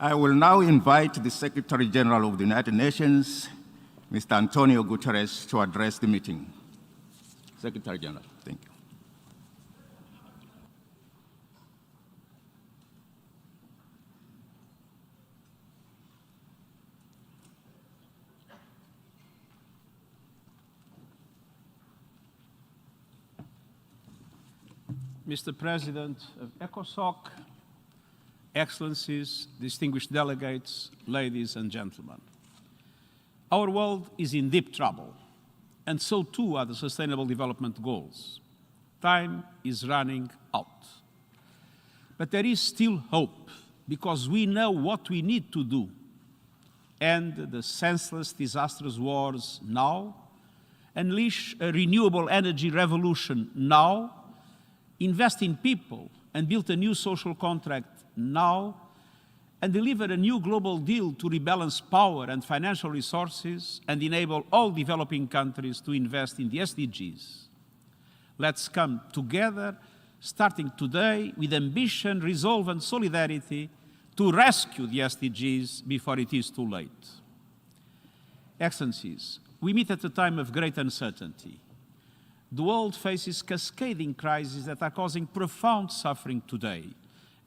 I will now invite the Secretary General of the United Nations, Mr. António Guterres, to address the meeting. Secretary General, thank you. Mr. President of ECOSOC, Excellencies, distinguished delegates, ladies and gentlemen. Our world is in deep trouble, and so too are the Sustainable Development Goals. Time is running out. But there is still hope, because we know what we need to do. End the senseless, disastrous wars now, unleash a renewable energy revolution now, invest in people and build a new social contract now, and deliver a new global deal to rebalance power and financial resources and enable all developing countries to invest in the SDGs. Let's come together, starting today, with ambition, resolve and solidarity to rescue the SDGs before it is too late. Excellencies, we meet at a time of great uncertainty. The world faces cascading crises that are causing profound suffering today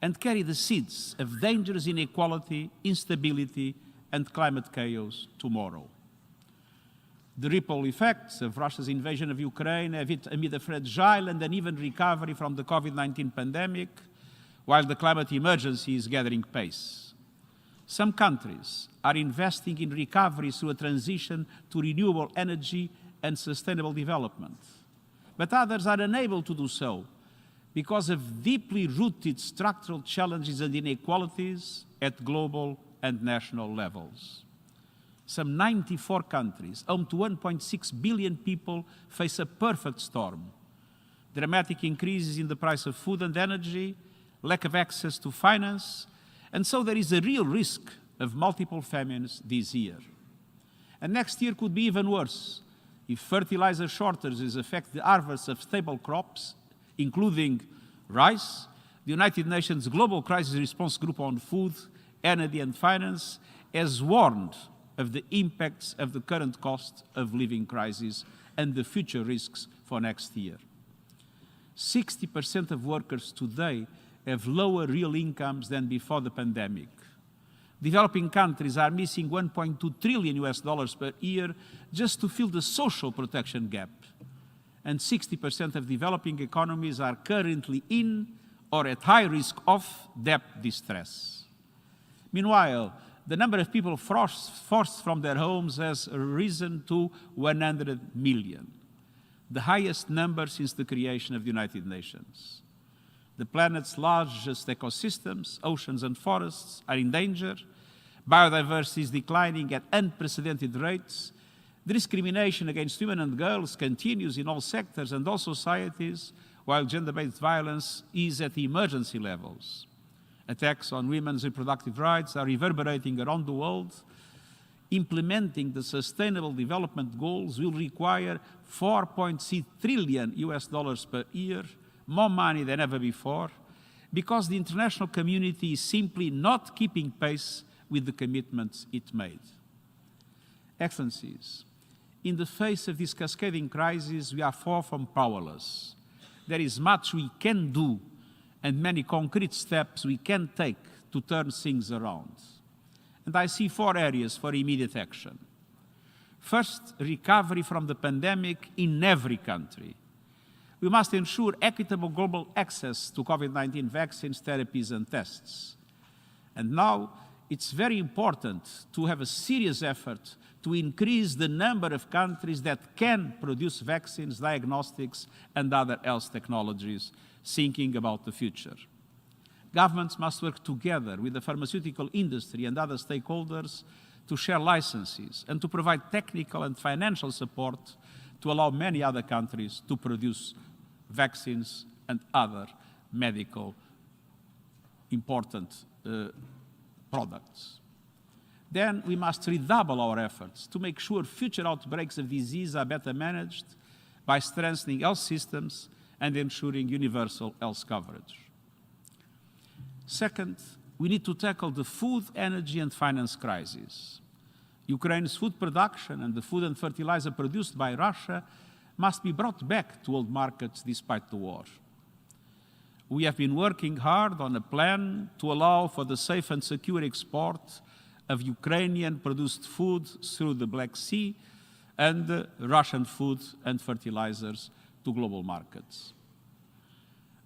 and carry the seeds of dangerous inequality, instability, and climate chaos tomorrow. The ripple effects of Russia's invasion of Ukraine have hit amid a fragile and uneven recovery from the COVID-19 pandemic, while the climate emergency is gathering pace. Some countries are investing in recovery through a transition to renewable energy and sustainable development. But others are unable to do so because of deeply rooted structural challenges and inequalities at global and national levels. Some 94 countries, home to 1.6 billion people, face a perfect storm. Dramatic increases in the price of food and energy, lack of access to finance, and so there is a real risk of multiple famines this year. And next year could be even worse if fertilizer shortages affect the harvest of staple crops, including rice. The United Nations Global Crisis Response Group on Food, Energy and Finance has warned of the impacts of the current cost of living crisis and the future risks for next year. 60% of workers today have lower real incomes than before the pandemic. Developing countries are missing $1.2 trillion per year just to fill the social protection gap. And 60% of developing economies are currently in or at high risk of debt distress. Meanwhile, the number of people forced from their homes has risen to 100 million, the highest number since the creation of the United Nations. The planet's largest ecosystems, oceans and forests, are in danger. Biodiversity is declining at unprecedented rates. Discrimination against women and girls continues in all sectors and all societies, while gender-based violence is at emergency levels. Attacks on women's reproductive rights are reverberating around the world. Implementing the Sustainable Development Goals will require $4.6 trillion per year, more money than ever before, because the international community is simply not keeping pace with the commitments it made. Excellencies, in the face of this cascading crisis, we are far from powerless. There is much we can do and many concrete steps we can take to turn things around. And I see 4 areas for immediate action. First, recovery from the pandemic in every country. We must ensure equitable global access to COVID-19 vaccines, therapies, and tests. And now, it's very important to have a serious effort to increase the number of countries that can produce vaccines, diagnostics, and other health technologies, thinking about the future. Governments must work together with the pharmaceutical industry and other stakeholders to share licenses and to provide technical and financial support to allow many other countries to produce vaccines and other medical important products. Then we must redouble our efforts to make sure future outbreaks of disease are better managed by strengthening health systems and ensuring universal health coverage. Second, we need to tackle the food, energy, and finance crisis. Ukraine's food production and the food and fertilizer produced by Russia must be brought back to world markets despite the war. We have been working hard on a plan to allow for the safe and secure export of Ukrainian-produced food through the Black Sea and Russian food and fertilizers to global markets.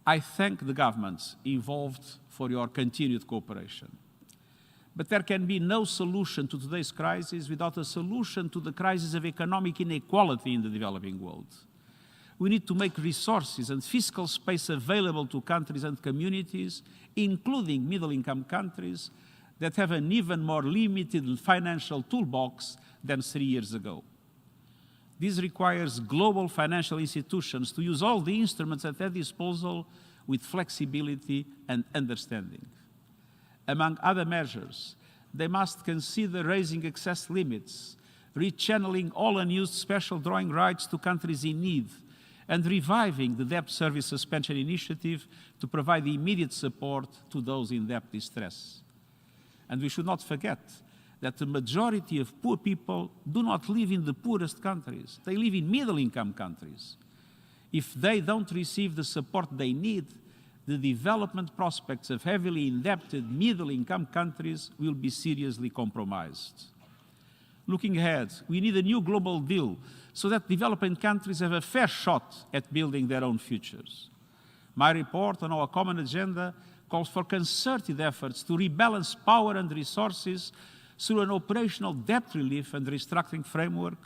I thank the governments involved for your continued cooperation. But there can be no solution to today's crisis without a solution to the crisis of economic inequality in the developing world. We need to make resources and fiscal space available to countries and communities, including middle-income countries, that have an even more limited financial toolbox than 3 years ago. This requires global financial institutions to use all the instruments at their disposal with flexibility and understanding. Among other measures, they must consider raising excess limits, rechanneling all unused special drawing rights to countries in need, and reviving the debt service suspension initiative to provide immediate support to those in debt distress. And we should not forget that the majority of poor people do not live in the poorest countries. They live in middle-income countries. If they don't receive the support they need, the development prospects of heavily indebted middle-income countries will be seriously compromised. Looking ahead, we need a new global deal so that developing countries have a fair shot at building their own futures. My report on our common agenda calls for concerted efforts to rebalance power and resources through an operational debt relief and restructuring framework,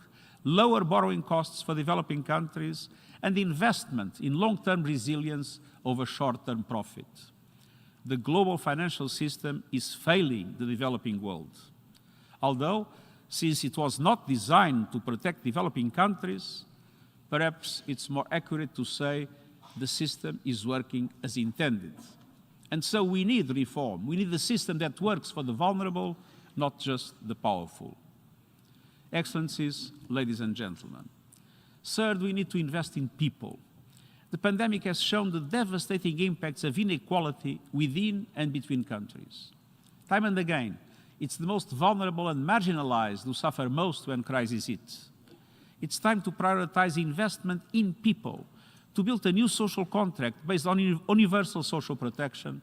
lower borrowing costs for developing countries, and investment in long-term resilience over short-term profit. The global financial system is failing the developing world. Although, since it was not designed to protect developing countries, perhaps it's more accurate to say the system is working as intended. And so we need reform. We need a system that works for the vulnerable, not just the powerful. Excellencies, ladies and gentlemen. Third, we need to invest in people. The pandemic has shown the devastating impacts of inequality within and between countries. Time and again, it's the most vulnerable and marginalized who suffer most when crisis hits. It's time to prioritize investment in people, to build a new social contract based on universal social protection,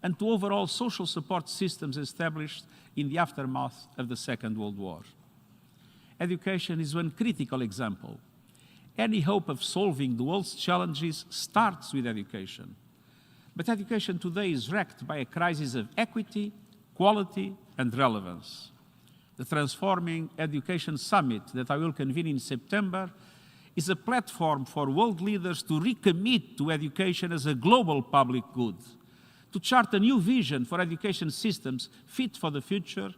and to overall social support systems established in the aftermath of the Second World War. Education is one critical example. Any hope of solving the world's challenges starts with education. But education today is wrecked by a crisis of equity, quality, and relevance. The Transforming Education Summit that I will convene in September is a platform for world leaders to recommit to education as a global public good, to chart a new vision for education systems fit for the future,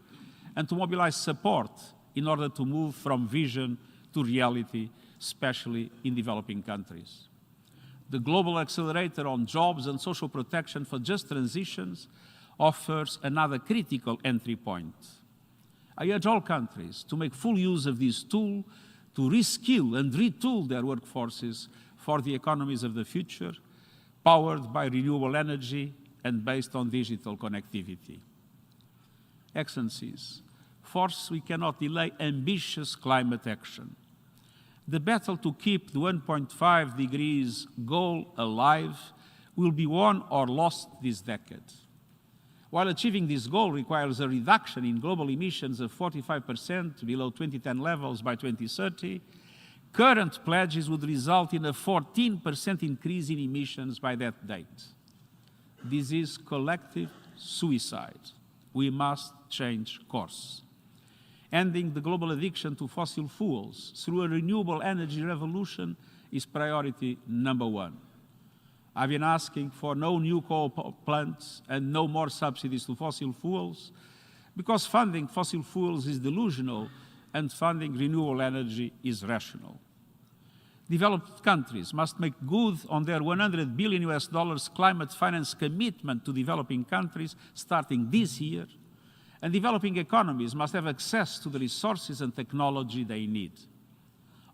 and to mobilize support in order to move from vision to reality, especially in developing countries. The Global Accelerator on Jobs and Social Protection for Just Transitions offers another critical entry point. I urge all countries to make full use of this tool to reskill and retool their workforces for the economies of the future, powered by renewable energy and based on digital connectivity. Excellencies, first, we cannot delay ambitious climate action. The battle to keep the 1.5 degrees goal alive will be won or lost this decade. While achieving this goal requires a reduction in global emissions of 45% below 2010 levels by 2030, current pledges would result in a 14% increase in emissions by that date. This is collective suicide. We must change course. Ending the global addiction to fossil fuels through a renewable energy revolution is priority number one. I've been asking for no new coal plants and no more subsidies to fossil fuels because funding fossil fuels is delusional and funding renewable energy is rational. Developed countries must make good on their $100 billion climate finance commitment to developing countries starting this year, and developing economies must have access to the resources and technology they need.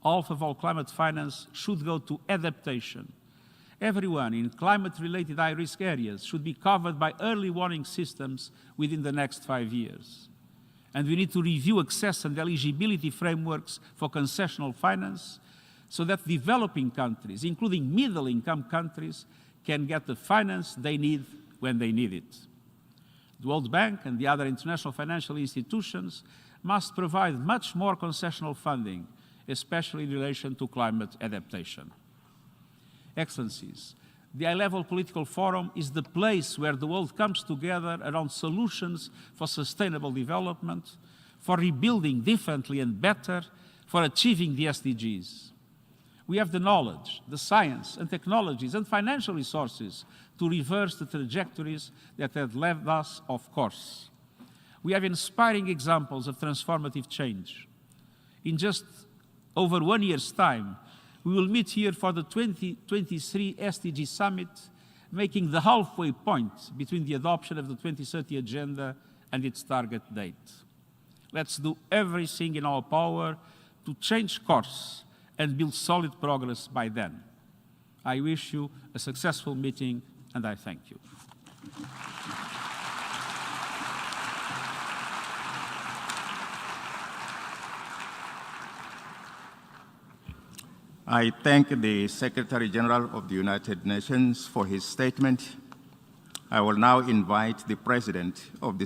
Half of all climate finance should go to adaptation, Everyone in climate-related high-risk areas should be covered by early warning systems within the next 5 years. And we need to review access and eligibility frameworks for concessional finance so that developing countries, including middle-income countries, can get the finance they need when they need it. The World Bank and the other international financial institutions must provide much more concessional funding, especially in relation to climate adaptation. Excellencies, the high-level political forum is the place where the world comes together around solutions for sustainable development, for rebuilding differently and better, for achieving the SDGs. We have the knowledge, the science and technologies and financial resources to reverse the trajectories that have led us off course. We have inspiring examples of transformative change. In just over 1 year's time, we will meet here for the 2023 SDG Summit, making the halfway point between the adoption of the 2030 Agenda and its target date. Let's do everything in our power to change course and build solid progress by then. I wish you a successful meeting, and I thank you. I thank the Secretary General of the United Nations for his statement. I will now invite the President of the